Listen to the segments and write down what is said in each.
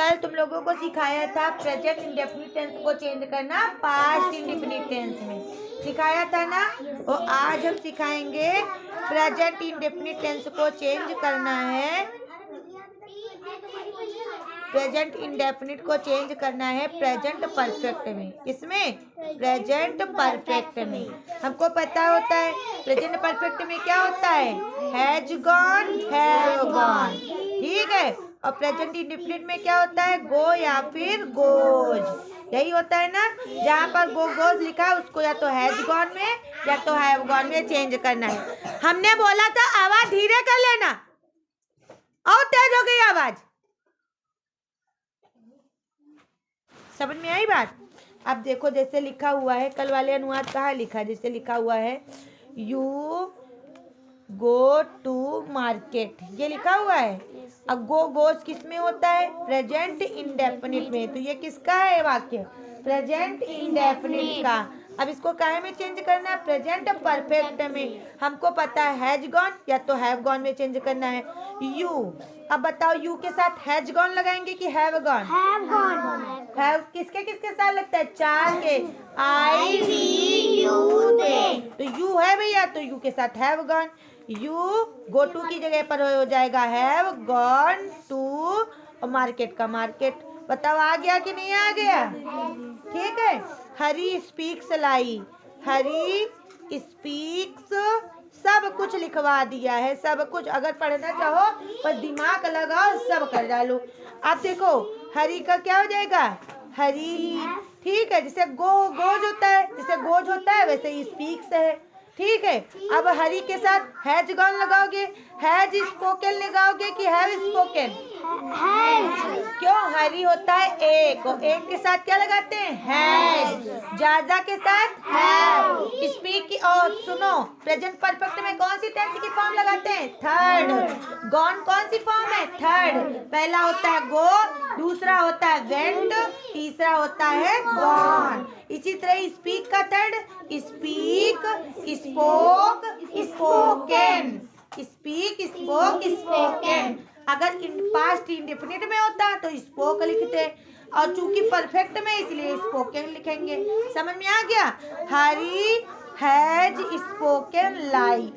कल तुम लोगों को सिखाया था प्रेजेंट इंडेफिनिट टेंस को चेंज करना पास्ट इंडेफिनिट टेंस में, सिखाया था ना। और आज हम सिखाएंगे प्रेजेंट इंडेफिनिट टेंस को चेंज करना है, प्रेजेंट इंडेफिनिट को चेंज करना है प्रेजेंट परफेक्ट में। इसमें प्रेजेंट परफेक्ट में हमको पता होता है प्रेजेंट परफेक्ट में क्या होता है, हैज गॉन, हैव गॉन, ठीक है। और प्रेजेंट इंडेफिनिट में क्या होता है, गो या फिर गोज, यही होता है ना। जहाँ पर गो गोज लिखा है उसको या तो हैज गॉन में या तो हैव गॉन में चेंज करना है। हमने बोला था आवाज धीरे कर लेना और तेज हो गई आवाज, समझ में आई बात। अब देखो जैसे लिखा हुआ है, कल वाले अनुवाद कहाँ लिखा है, जैसे लिखा हुआ है यू गो टू मार्केट, ये लिखा हुआ है। अब गो गोज किस में होता है, प्रेजेंट इंडेफिनिट में, तो ये किसका है वाक्य, प्रेजेंट इंडेफिनिट का। अब इसको काहे में चेंज करना है, प्रेजेंट परफेक्ट में। हमको पता है हैज गॉन या तो हैव गॉन में चेंज करना है। यू, अब बताओ यू के साथ हैज गॉन लगाएंगे कि have gone, have gone. Have किसके किसके साथ लगता है, चार के, आई वी यू दे, तो यू है भैया तो यू के साथ have gone. You go to की जगह पर हो जाएगा हैव गॉन टू, और मार्केट का मार्केट। बताओ आ गया कि नहीं आ गया, ठीक है। हरी स्पीक्स लाई, हरी स्पीक्स, सब कुछ लिखवा दिया है, सब कुछ। अगर पढ़ना चाहो पर दिमाग लगाओ सब कर डालो। आप देखो हरी का क्या हो जाएगा, हरी, ठीक है। जैसे गो गोज होता है, जैसे गोज होता है वैसे ही स्पीक्स है, ठीक है। अब हरी के साथ हैज गॉन लगाओगे, हैज स्पोकन लगाओगे कि हैव स्पोकन, क्यों, हरी होता है एक, और एक के साथ क्या लगाते हैं, हैज। ज्यादा के साथ हैव। स्पीक की, और सुनो प्रेजेंट परफेक्ट में कौन सी टेंस की फॉर्म लगाते हैं, थर्ड। गॉन कौन सी फॉर्म है, थर्ड। पहला होता है गो, दूसरा होता है वेंट, तीसरा होता है गॉन। इसी तरह स्पीक का third, speak, spoke, spoken, speak, spoke, spoken. अगर इन पास्ट इंडेफिनिट में होता तो स्पोक लिखते, और चूंकि परफेक्ट में इसलिए स्पोकन लिखेंगे। समझ में आ गया, हरी हैज स्पोकन लाई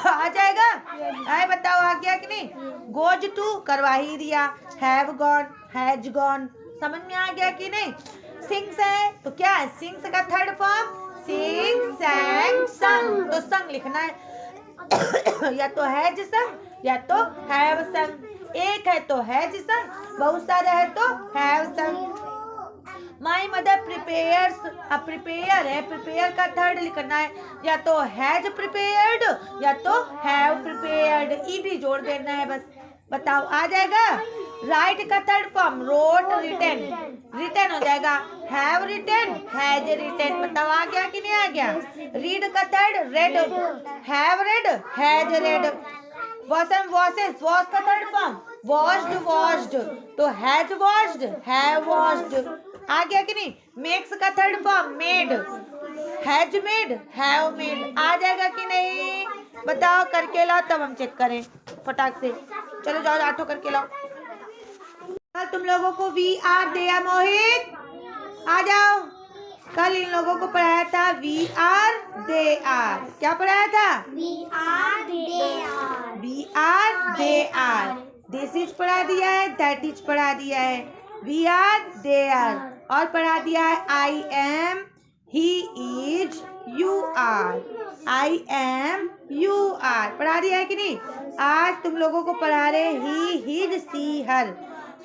आ जाएगा, आए बताओ आ गया कि नहीं। गोज टू करवा ही दिया, हैव गॉन, हैज गॉन, समझ में आ गया कि नहीं। सिंग्स है तो क्या है, सिंग्स का थर्ड फॉर्म सिंग, सैंग, संग, तो संग लिखना है या तो हैज संग या तो हैव संग। एक है तो हैज संग, बहुत सारे है तो हैव संग। माई मदर प्रिपेयर्स, अब प्रिपेयर है, प्रिपेयर का थर्ड लिखना है, या तो हैज प्रिपेयर्ड या तो हैव प्रिपेयर्ड, ईडी जोड़ देना है बस। बताओ आ जाएगा। राइट का third form wrote, written, written हो जाएगा, हैव रिटन, हैज रिटन। बताओ आ गया कि नहीं आ गया। रीड का third read, have read, has read. Wash and washes, wash का थर्ड फॉर्म वॉश्ड, वॉश्ड, तो हैज वॉश्ड, हैव वॉश्ड। आ गया कि नहीं। मेक्स का third form made, has made, have made. आ जाएगा कि नहीं बताओ, करके लाओ तब हम चेक करें फटाक से। चलो जाओ आठों करके लाओ। कल तुम लोगों को वी आर दे आर, मोहित आ जाओ। कल इन लोगों को पढ़ाया था वी आर दे आर, क्या पढ़ाया था, we are they are, we are they are. This is पढ़ा दिया है, दैट इज पढ़ा दिया है, वी आर दे आर, और पढ़ा दिया है I am, he is, you are, I am, you are, पढ़ा दिया है कि नहीं। आज तुम लोगों को पढ़ा रहे ही, हिज, सी, हर।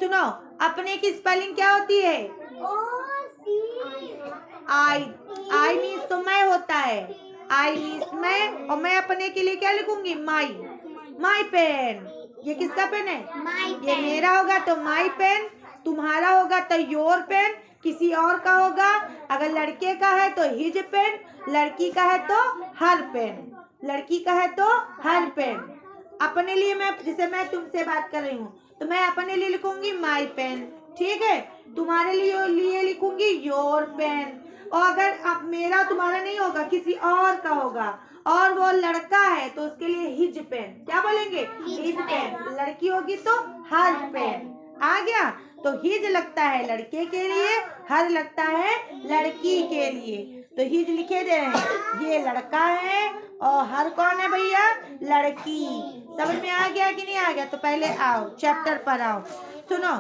सुनो अपने की स्पेलिंग क्या होती है, आई, आई मीन्स तो मैं होता है, आई मीन्स मैं, और मैं अपने के लिए क्या लिखूंगी, माई, माई पेन। ये किसका पेन है, ये मेरा होगा तो माई पेन, तुम्हारा होगा तो योर पेन, किसी और का होगा, अगर लड़के का है तो हिज पेन, लड़की का है तो हर पेन, लड़की का है तो हर पेन। अपने लिए मैं, जैसे मैं तुमसे बात कर रही हूँ तो मैं अपने लिए लिखूंगी माई पेन, ठीक है। तुम्हारे लिए लिखूंगी योर पेन, और अगर आप मेरा तुम्हारा नहीं होगा किसी और का होगा, और वो लड़का है तो उसके लिए हिज पेन, क्या बोलेंगे, हिज पेन। लड़की होगी तो हर पेन। आ गया। तो हिज लगता है लड़के के लिए, हर लगता है लड़की के लिए। तो हिज लिखे दे रहे हैं, ये लड़का है और हर कौन है भैया, लड़की। समझ में आ गया कि नहीं आ गया? तो पहले आओ चैप्टर पर आओ, सुनो।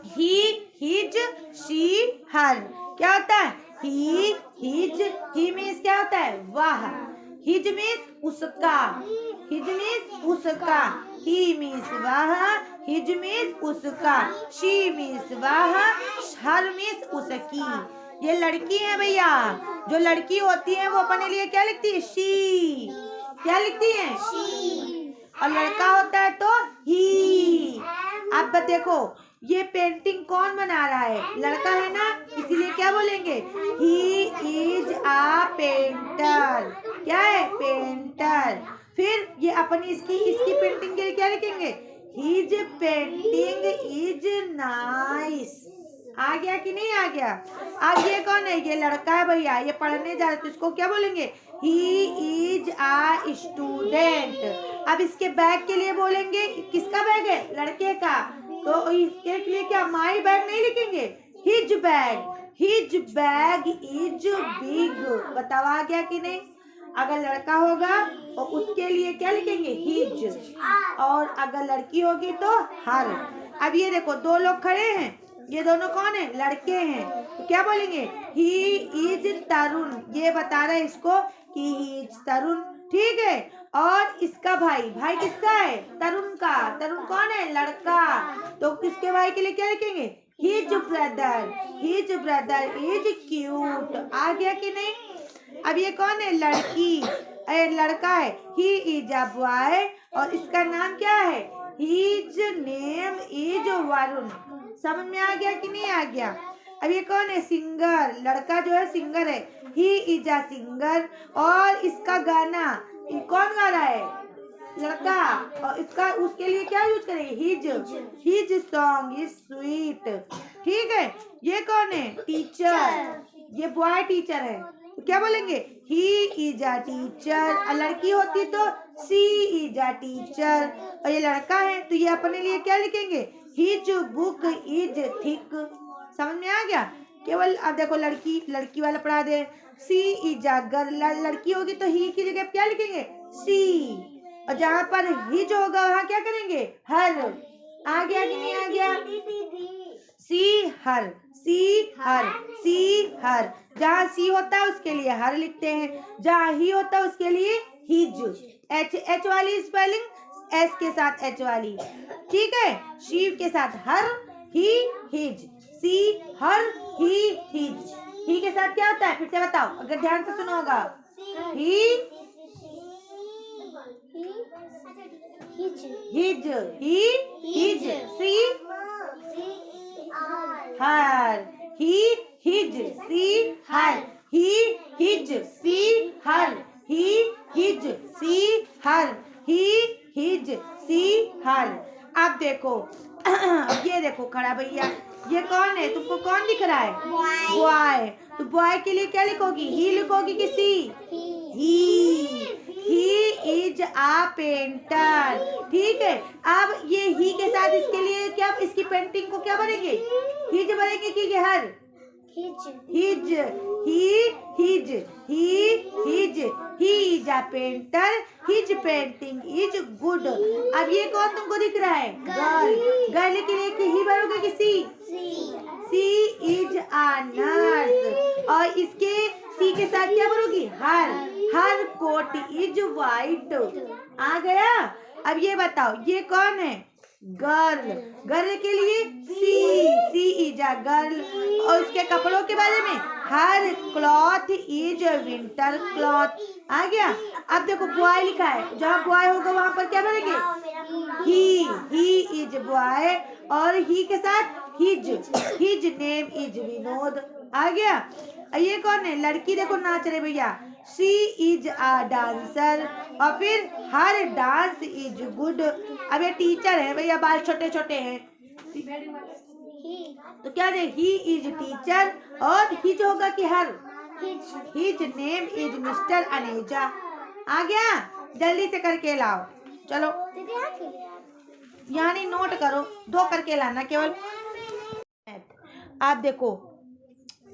ही, हिज, शी, हर क्या होता है? ही, हिज, ही मीन्स क्या होता है? वह। हिज मीन्स उसका, हिज मीन्स उसका, ही मीन्स वह, हिज मीन्स उसका, शी मीन्स वह, हर मीन्स उसकी। ये लड़की है भैया, जो लड़की होती है वो अपने लिए क्या लिखती है? शी। क्या लिखती है? शी। और लड़का होता है तो ही। अब देखो ये पेंटिंग कौन बना रहा है? लड़का है ना, इसीलिए क्या बोलेंगे? He is a painter. क्या है? पेंटर। फिर ये अपनी इसकी पेंटिंग के लिए क्या लिखेंगे? His painting is nice. आ गया कि नहीं आ गया? अब ये कौन है? ये लड़का है भैया, ये पढ़ने जा रहा है, तो इसको क्या बोलेंगे? He is a student. अब इसके बैग के लिए बोलेंगे, किसका बैग है? लड़के का। तो इसके लिए क्या माई बैग नहीं लिखेंगे? His bag. His bag is big. बताओ आ गया कि नहीं? अगर लड़का होगा तो उसके लिए क्या लिखेंगे? हिज। और अगर लड़की होगी तो हर। अब ये देखो दो लोग खड़े हैं, ये दोनों कौन है? लड़के हैं। तो क्या बोलेंगे? ही इज तरुण। ये बता रहा है इसको कि ही इज तरुण, ठीक है। और इसका भाई, भाई किसका है? तरुण का। तरुण कौन है? लड़का। तो किसके भाई के लिए क्या लिखेंगे? His brother. His brother is cute. आ गया कि नहीं? अब ये कौन है? लड़की, लड़का है। ही इज अ बॉय और इसका नाम क्या है? His name is Varun. समझ में आ गया कि नहीं आ गया? अब ये कौन है? सिंगर। लड़का जो है सिंगर है। ही इज अ सिंगर और इसका गाना कौन गा रहा है? लड़का। और इसका उसके लिए क्या यूज करेंगे? His. His song is sweet, ठीक है। ये कौन है? टीचर। ये बॉय टीचर है, तो क्या बोलेंगे? He is a teacher. लड़की होती तो सी इज अ टीचर। और ये लड़का है तो ये अपने लिए क्या लिखेंगे? His book is thick. समझ में आ गया? केवल अब देखो लड़की वाला पढ़ा दे। सी इज अ गर्ल। लड़की होगी तो ही की जगह क्या लिखेंगे? सी। और जहाँ पर हिज होगा वहाँ क्या करेंगे? हर। आ गया कि नहीं आ गया? सी हर, सी हर, सी हर। जहाँ सी होता है उसके लिए हर लिखते हैं, जहाँ ही होता है उसके लिए हिज। एच वाली स्पेलिंग, एस के साथ एच वाली, ठीक है। शिव के साथ हर, ही हिज, सी हर, ही हिज। ही के साथ क्या होता है? फिर से बताओ अगर ध्यान से सुना होगा। ही his, he his, C her, he his, C her, he his, C her, he his, C her, he his, सी हर। अब देखो ये देखो खड़ा भैया, ये कौन है? तुमको कौन दिख रहा है? बॉय। तो बॉय के लिए क्या लिखोगी? ही लिखोगी कि सी? ही इज आ पेंटर, ठीक है। अब ये ही के साथ इसके लिए क्या, इसकी पेंटिंग को क्या बनेंगे? हिज बनेंगे कि her? His. He his, he his, he is a painter, his painting is good. अब ये कौन तुमको दिख रहा है? गर्ल। गर्ल के लिए ही बनोगे कि सी? सी इज आ नर्स। और इसके सी के साथ क्या बनोगी? हर। Her coat is white. आ गया? अब ये बताओ ये कौन है? गर्ल। गर्ल के लिए सी इज अ गर्ल। और उसके कपड़ों के बारे में हर क्लॉथ इज विंटर क्लॉथ। आ गया? अब देखो बॉय लिखा है, जहाँ बॉय होगा वहां पर क्या बनेंगे? ही इज बॉय और ही के साथ his. His name is Vinod. आ गया? ये कौन है? लड़की देखो नाच रहे भैया। शी इज आ डांसर और फिर हर डांस इज गुड। अब ये टीचर है भैया, बाल छोटे छोटे हैं तो क्या दे? ही इज टीचर और हिज होगा कि her? His name is mister Aneja. आ गया? जल्दी से करके लाओ, चलो यानी नोट करो, 2 करके लाना केवल। आप देखो,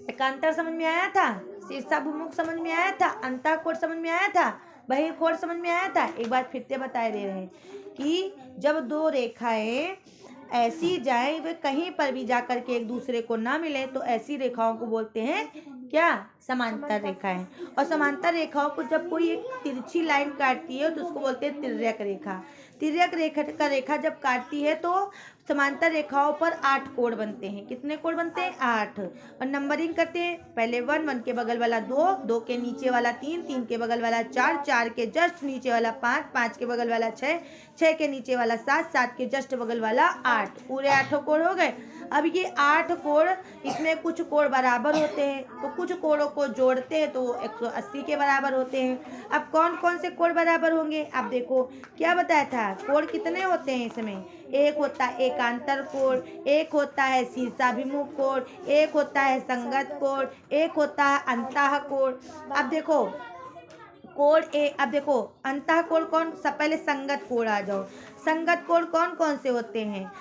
एकांतर समझ में आया था, शीर्षाभिमुख समझ में आया था, अंतःकोण समझ में आया था, बहिर्कोण समझ में आया था। एक बार फिर से बता दे रहे हैं कि जब दो रेखाएं ऐसी जाए, वे कहीं पर भी जाकर के एक दूसरे को ना मिले, तो ऐसी रेखाओं को बोलते हैं क्या? समांतर रेखाएं। और समांतर रेखाओं को जब कोई एक तिरछी लाइन काटती है तो उसको बोलते हैं तिर्यक रेखा। तिर्यक रेखा जब काटती है तो समांतर रेखाओं पर 8 कोण बनते हैं। कितने कोण बनते हैं? 8। और नंबरिंग करते हैं, पहले 1, 1 के बगल वाला 2, 2 के नीचे वाला 3, 3 के बगल वाला 4, 4 के जस्ट नीचे वाला 5, 5 के बगल वाला 6, 6 के नीचे वाला 7, 7 के जस्ट बगल वाला 8। पूरे 8 कोण हो गए। अब ये 8 कोण, इसमें कुछ कोण बराबर होते हैं, तो कुछ कोणों को जोड़ते हैं तो 180 के बराबर होते हैं। अब कौन कौन से कोण बराबर होंगे? अब देखो क्या बताया था, कोण कितने होते हैं इसमें? एक होता है एकांतर कोण, एक होता है शीर्षाभिमुख कोण, एक होता है संगत कोण, एक होता है अंतः कोण। अब देखो कोण अब देखो अंतः कोण कौन? सब पहले संगत कोण आ जाओ। संगत कोण कौन कौन से होते हैं?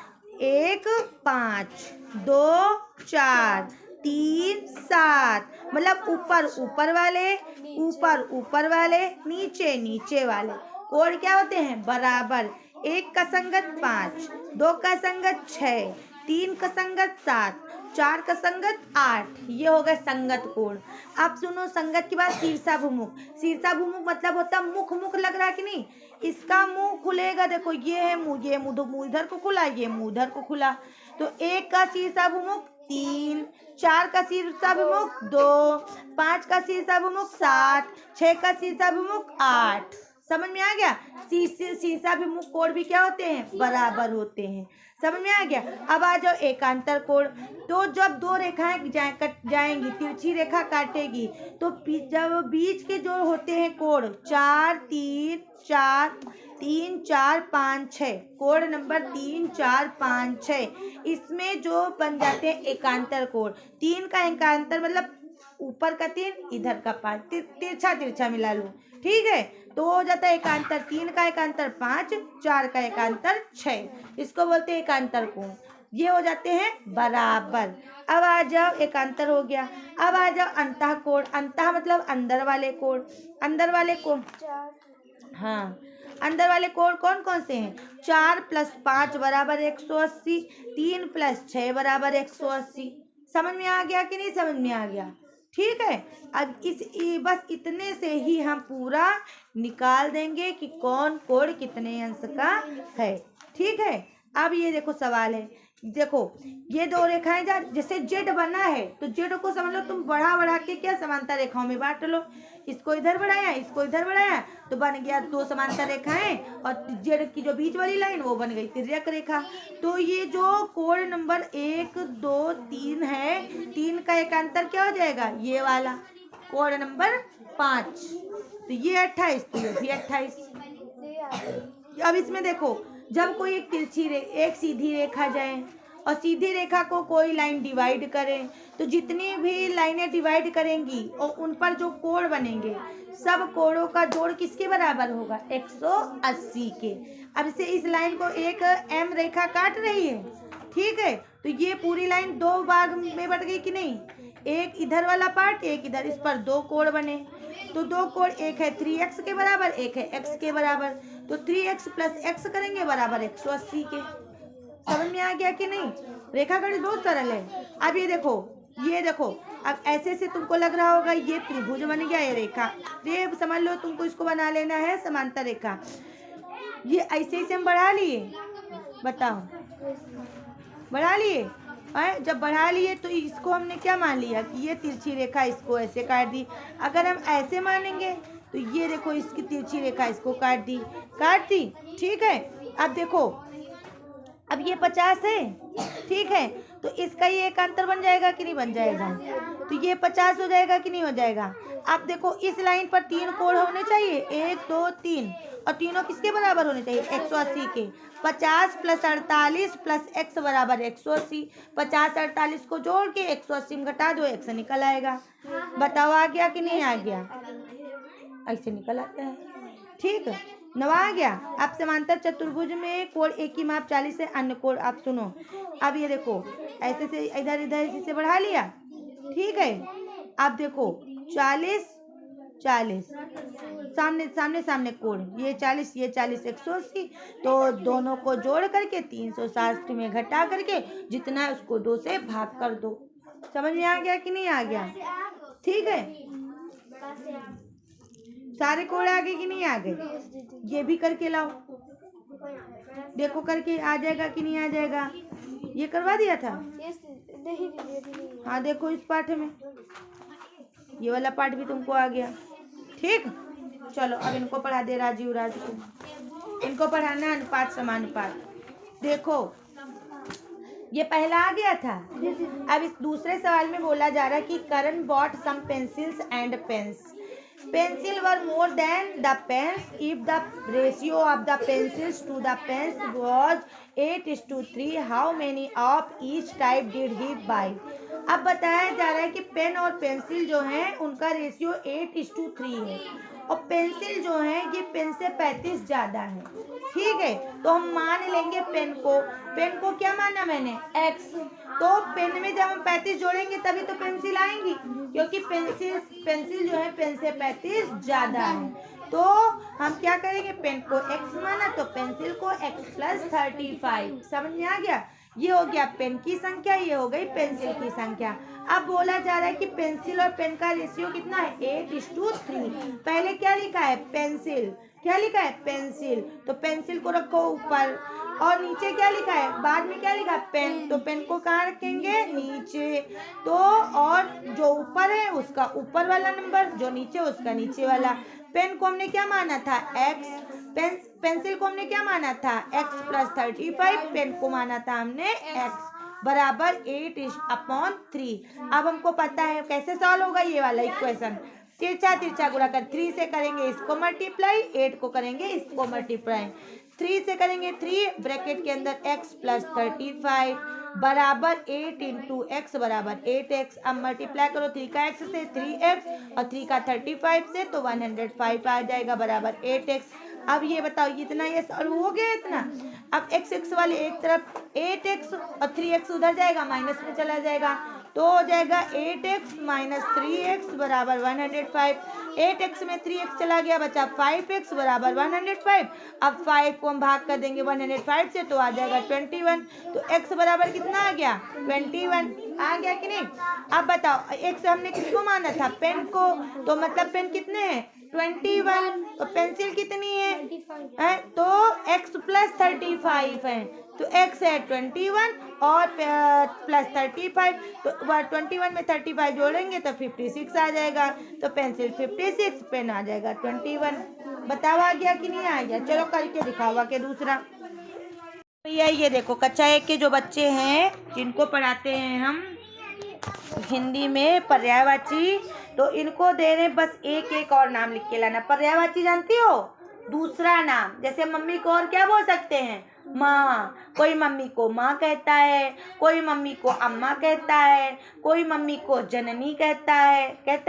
1, 5, 2, 4, 3, 7, मतलब ऊपर ऊपर वाले, ऊपर ऊपर वाले, नीचे नीचे वाले कोण क्या होते हैं? बराबर। 1 का संगत 5, 2 का संगत 6, 3 का संगत 7, 4 का संगत 8। ये हो गए संगत कोण। अब सुनो संगत की बात, शीर्षाभिमुख। शीर्षाभिमुख मतलब होता मुख, मुख लग रहा है कि नहीं? इसका मुंह खुलेगा, देखो ये है मुंह, ये मुंह इधर को खुला, ये मुंह उधर को खुला। तो 1 का शीर्षाभिमुख 3, 4 का शीर्षाभिमुख 2, 5 का शीर्षाभिमुख 7, 6 का शीर्षाभिमुख 8। समझ में आ गया? शीर्षाभिमुख कोण भी क्या होते हैं? बराबर होते हैं। समझ में आ गया? अब आ जाओ एकांतर कोण। तो जब दो रेखाएं जाएंगी, तिरछी रेखा काटेगी, तो जब बीच के जो होते हैं कोण 4, 3, 4, 3, 4, 5, 6, कोण नंबर 3, 4, 5, 6, इसमें जो बन जाते हैं एकांतर कोण। 3 का एकांतर मतलब ऊपर का 3, इधर का 5, तिरछा तिरछा मिला लो, ठीक है? तो हो जाता है एकांतर। 3 का एकांतर 5, 4 का एकांतर 6, इसको बोलते हैं एकांतर कोण। ये हो जाते हैं बराबर। अब आ जाओ एकांतर हो गया। अब आ जाओ अंतः कोण। अंतः मतलब अंदर वाले कोण। अंदर वाले कोण, हाँ, अंदर वाले कोण कौन कौन से हैं? 4 + 5 बराबर 180, 3 + 6 बराबर 180। समझ में आ गया कि नहीं समझ में आ गया? ठीक है। अब बस इतने से ही हम पूरा निकाल देंगे कि कौन कोण कितने अंश का है। ठीक है। अब ये देखो सवाल है, देखो ये दो रेखाएं जैसे जेड बना है, तो जेड को समझ लो तुम बढ़ा बढ़ा के क्या समांतर रेखाओं में बांट लो। इसको इधर बढ़ाया, इसको इधर बढ़ाया, तो बन गया 2 समांतर रेखाएं, और जेड की जो बीच वाली लाइन वो बन गई तिर्यक रेखा। तो ये जो कोण नंबर 1, 2, 3 है, 3 का एकांतर क्या हो जाएगा? ये वाला कोण नंबर 5। तो ये 28, तो ये भी 28। अब इसमें देखो, जब कोई एक सीधी रेखा जाए और सीधी रेखा को कोई लाइन डिवाइड करे, तो जितनी भी लाइनें डिवाइड करेंगी और उन पर जो कोण बनेंगे, सब कोणों का जोड़ किसके बराबर होगा? 180 के। अब इसे इस लाइन को एक एम रेखा काट रही है, ठीक है? तो ये पूरी लाइन 2 भाग में बट गई कि नहीं? एक इधर वाला पार्ट, एक इधर, इस पर 2 कोण बने। तो 2 कोण, एक है 3x के बराबर, एक है x के बराबर, तो 3x + x करेंगे बराबर 180 के। समझ में आ गया कि नहीं? रेखागणित बहुत सरल है। अब ये देखो, अब ऐसे से तुमको लग रहा होगा ये त्रिभुज बन गया, ये रेखा, ये समझ लो तुमको इसको बना लेना है समांतर रेखा। ये ऐसे हम बढ़ा लिए, बताओ, बढ़ा लिए? जब बढ़ा लिए तो इसको हमने क्या मान लिया कि ये तिरछी रेखा, इसको ऐसे काट दी। अगर हम ऐसे मानेंगे तो ये देखो इसकी तिरछी रेखा इसको काट दी, ठीक है? अब देखो, अब ये 50 है, ठीक है? तो इसका ये एकांतर बन जाएगा कि नहीं बन जाएगा? तो ये 50 हो जाएगा कि नहीं हो जाएगा? अब देखो इस लाइन पर 3 कोण होने चाहिए, 1, 2, 3, और तीनों किसके बराबर होने चाहिए? 180 के। 50 + 48 + x बराबर 180। 50 48 को जोड़ के 180 में घटा दो, x निकल आएगा। बताओ आ गया कि नहीं आ गया? ऐसे निकल आता है, ठीक है? 9 आ गया। अब समांतर चतुर्भुज में कोण एक की माप 40 है, अन्य कोण आप सुनो। अब ये देखो ऐसे से इधर इधर से बढ़ा लिया, ठीक है। अब देखो 40 40 सामने सामने सामने कोण, ये 40 ये 40 180, तो दोनों को जोड़ करके 360 में घटा करके जितना है उसको 2 से भाग कर दो। समझ में आ गया कि नहीं आ गया? ठीक है, सारे कोण आ गए कि नहीं आ गए? ये भी करके लाओ, देखो करके आ जाएगा कि नहीं आ जाएगा। ये करवा दिया था, हाँ देखो इस पाठ में ये वाला पाठ भी तुमको आ गया। ठीक, चलो अब इनको पढ़ा दे राजीव राज को। इनको पढ़ाना अनुपात समानुपात। देखो ये पहला आ गया था। अब इस दूसरे सवाल में बोला जा रहा है कि Karan bought some pencils and pens. Pencil were more than the pens if the ratio of the pencils to the pens was 8:3. How many of each type did he buy? अब बताया जा रहा है कि पेन और पेंसिल जो है उनका रेशियो 8:3 है और पेंसिल जो है ये पेन से 35 ज़्यादा है। ठीक है, तो हम मान लेंगे पेन को क्या माना मैंने x, तो पेन में जब हम 35 जोड़ेंगे तभी तो पेंसिल आएंगी, क्योंकि पेंसिल जो है पेन से 35 ज़्यादा है। तो हम क्या करेंगे, पेन को x माना तो पेंसिल को x + 35। समझ में आ गया? ये हो गया पेन की संख्या, ये हो गई पेंसिल की संख्या। अब बोला जा रहा है कि पेंसिल और पेन का रेशियो कितना है, 8:3। पहले क्या लिखा है, पेंसिल, क्या लिखा है, पेंसिल, तो पेंसिल को रखो ऊपर, और नीचे क्या लिखा है, बाद में क्या लिखा है, पेन, तो पेन को कहाँ रखेंगे, नीचे। तो और जो ऊपर है उसका ऊपर वाला नंबर, जो नीचे उसका नीचे वाला। पेन को हमने क्या माना था, x, पेंसिल को हमने क्या माना था, x + 35, पेन को माना था हमने x बराबर 8/3। अब हमको पता है कैसे सॉल्व होगा ये वाला इक्वेशन। तिरछा तिरछा गुणा कर 3 से करेंगे इसको मल्टीप्लाई, 8 को करेंगे इसको मल्टीप्लाई। 3 से करेंगे 3 ब्रैकेट के अंदर x + 35 बराबर 8 × x बराबर 8x। अब मल्टीप्लाई करो 3 का x से 3x और 3 का 35 से, तो 105 आ जाएगा बराबर 8x। अब ये बताओ इतना, ये सॉल्व हो गया इतना। अब x वाले एक तरफ 8x और 3x उधर जाएगा, माइनस में चला जाएगा, तो हो जाएगा 8x - 3x बराबर 105। 8x में 3x चला गया, बचा 5x बराबर 105। अब 5 को हम भाग कर देंगे 105 से, तो आ जाएगा 21। तो x बराबर कितना आ गया, 21 आ गया कि नहीं? अब बताओ x हमने किसको माना था, पेन को, तो मतलब पेन कितने हैं, 21, तो पेंसिल कितनी है तो x + 35 है, तो x है 21 और +35, तो 21 में 35 जोड़ेंगे तो 56 आ जाएगा, तो पेंसिल 56, पेन आ जाएगा 21। बताओ आ गया कि नहीं आ गया? चलो करके दिखाओ के दूसरा। भैया ये देखो कक्षा 1 के जो बच्चे हैं जिनको पढ़ाते हैं हम हिंदी में पर्यायवाची, तो इनको दे रहे बस एक और नाम लिख के लाना। पर्यायवाची जानती हो, दूसरा नाम, जैसे मम्मी को और क्या बोल सकते हैं, माँ। कोई मम्मी को माँ कहता है, कोई मम्मी को अम्मा कहता है, कोई मम्मी को जननी कहता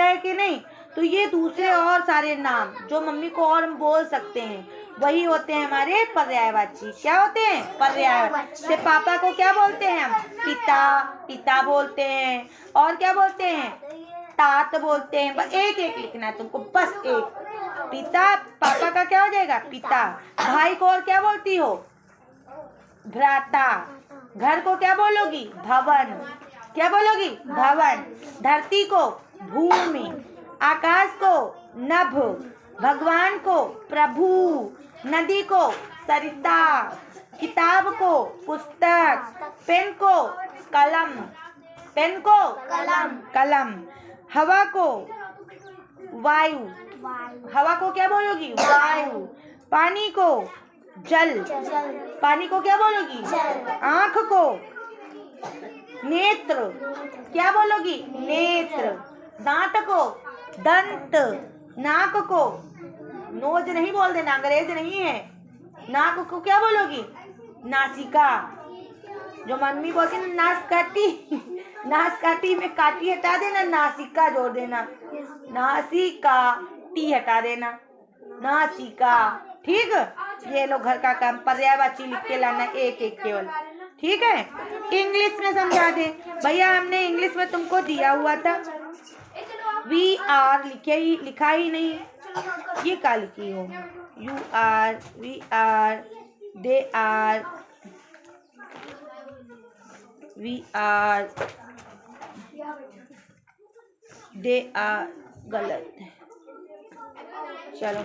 है कि नहीं? तो ये दूसरे और सारे नाम जो मम्मी को और हम बोल सकते हैं वही होते हैं हमारे पर्यायवाची। क्या होते हैं, पर्यायवाची। से पापा को क्या बोलते हैं हम, पिता बोलते हैं, और क्या बोलते हैं, तात बोलते हैं। बस एक लिखना है तुमको, बस एक। पिता, पापा का क्या हो जाएगा, पिता। भाई को और क्या बोलती हो, भ्राता। घर को क्या बोलोगी, भवन। क्या बोलोगी, भवन। धरती को भूमि, आकाश को नभ, भगवान को प्रभु, नदी को सरिता, किताब को पुस्तक, पेन को कलम, कलम। हवा को वायु, हवा को क्या बोलोगी, वायु। पानी को जल, पानी को क्या बोलोगी, आँख को नेत्र, क्या बोलोगी, नेत्र। दांत को दंत, नाक को, नोज नहीं बोल देना, अंग्रेज नहीं है। नाक को क्या बोलोगी, नासिका। जो मम्मी बोलती है नासकाटी, नासकाटी में काटी हटा देना, नासिका जोड़ देना, नासिका टी हटा देना, नासिका। ठीक, ये लो घर का काम, पर्यायवाची लिख के लाना एक एक केवल, ठीक है। इंग्लिश में समझा दे भैया, हमने इंग्लिश में तुमको दिया हुआ था, वी आर लिखा ही नहीं, ये क्या लिखी हो, you are, we are, they are, we are, they are, गलत है। चलो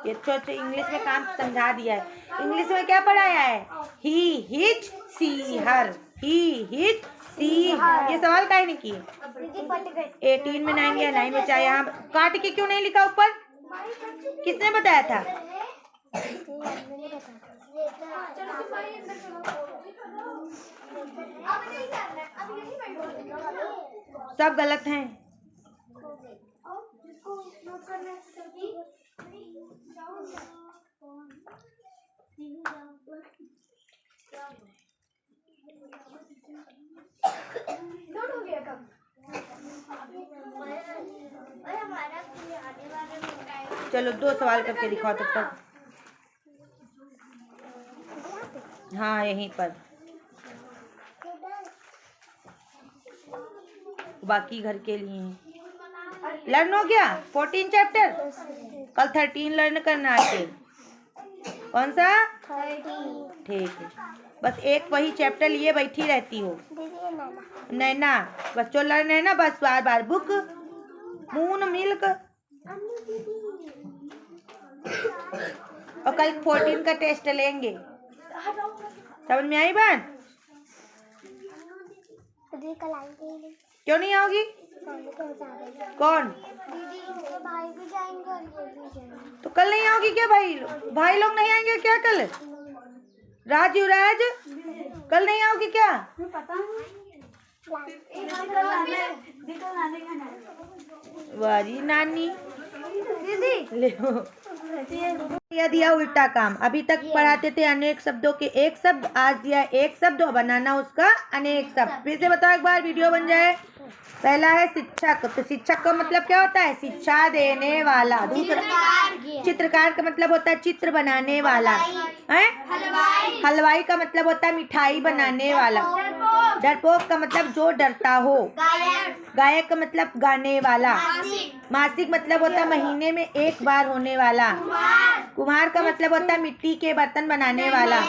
ये तो इंग्लिश में काम समझा दिया है। इंग्लिश में क्या पढ़ाया है, ही हिज सी हर, ही हिज सी, ये सवाल काहे नहीं किए, 18 में 9 या 9 बचा, यहाँ काट के क्यों नहीं लिखा ऊपर, किसने बताया था, सब गलत हैं। चलो 2 सवाल करके दिखाओ तब तक। हाँ यहीं पर, बाकी घर के लिए हैं। लर्न हो गया 14 चैप्टर, कल 13 लर्न करना है। कौन सा, 30। ठीक है, बस एक वही चैप्टर लिए बैठी रहती हो नैना, बस जो लर्न है ना, बस बार बार बुक, मून, मिल्क, और कल 14 का टेस्ट लेंगे, समझ में आई बात, क्यों नहीं आओगी, कौन, भाई भी जाएंगे और ये भी जाएंगे। तो कल नहीं आओगी क्या, भाई लोग नहीं आएंगे क्या कल, राज युवराज कल नहीं आओगी क्या, वारी नानी ले दिया उल्टा काम, अभी तक पढ़ाते थे अनेक शब्दों के एक शब्द, आज दिया एक शब्द और बनाना उसका अनेक शब्द। फिर से बताओ एक बार, वीडियो बन जाए। पहला है शिक्षक, तो शिक्षक का मतलब क्या होता है, शिक्षा देने वाला। दूसरा चित्रकार का मतलब होता है चित्र बनाने वाला, है हलवाई का मतलब होता है मिठाई बनाने वाला। डरपोक का मतलब जो डरता हो। गायक का मतलब गाने वाला। मासिक मतलब होता है महीने में एक बार होने वाला। कुम्हार का मतलब होता है मिट्टी के बर्तन बनाने वाला।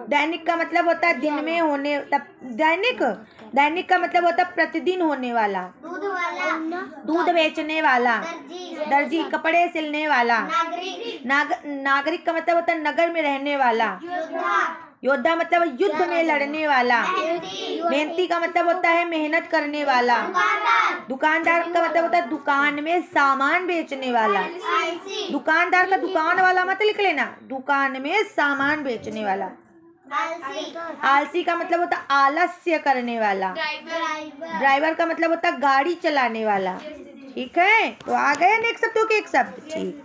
दैनिक का मतलब होता है दिन में होने, दैनिक का मतलब होता है प्रतिदिन होने वाला। दूध बेचने वाला। दर्जी कपड़े सिलने वाला। नागरिक का मतलब होता है नगर में रहने वाला। योद्धा मतलब युद्ध में लड़ने वाला। मेहनती का मतलब होता है मेहनत करने वाला। दुकानदार का मतलब होता है दुकान में सामान बेचने वाला। दुकानदार का दुकान वाला मत लिख लेना, दुकान में सामान बेचने वाला। आलसी का मतलब होता है आलस्य करने वाला। ड्राइवर का मतलब होता है गाड़ी चलाने वाला। ठीक है, तो आ गए नेक्स्ट शब्दों के एक शब्द। ठीक,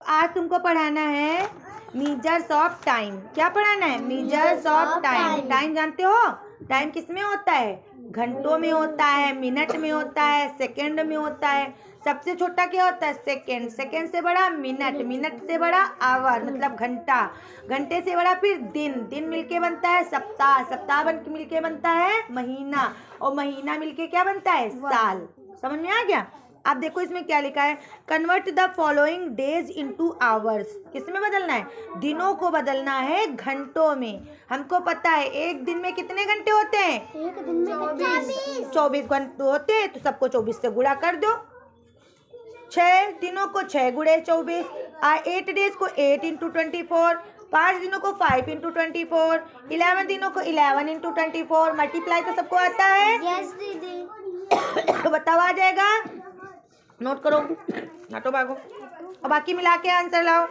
आज तुमको पढ़ाना है मीजर्स ऑफ टाइम। क्या पढ़ाना है? Measures of time. टाइम जानते हो? टाइम किस में होता है? घंटों में होता है, मिनट में होता है, सेकंड में होता है। सबसे छोटा क्या होता है? सेकंड। सेकंड से बड़ा मिनट। मिनट से बड़ा आवर मतलब घंटा। घंटे से बड़ा फिर दिन। दिन मिलके बनता है सप्ताह। सप्ताह मिलके बनता है महीना। और महीना मिलके क्या बनता है? साल। समझ में आ गया? आप देखो इसमें क्या लिखा है, convert the following days into hours. किसमें बदलना है? दिनों को बदलना है घंटों में। हमको पता है एक दिन में कितने घंटे होते हैं? एक दिन में 24 घंटे होते हैं, तो सबको 24 से गुणा कर दो। 6 दिनों को 6 गुणे 24। 8 डेज को 8 इंटू 24। 5 दिनों को 5 इंटू 24। 11 दिनों को 11 इंटू 24। मल्टीप्लाई तो सबको आता है। यस दीदी। तो बताओ आ जाएगा? नोट करो, नाटो भागो और बाकी मिला के आंसर लाओ।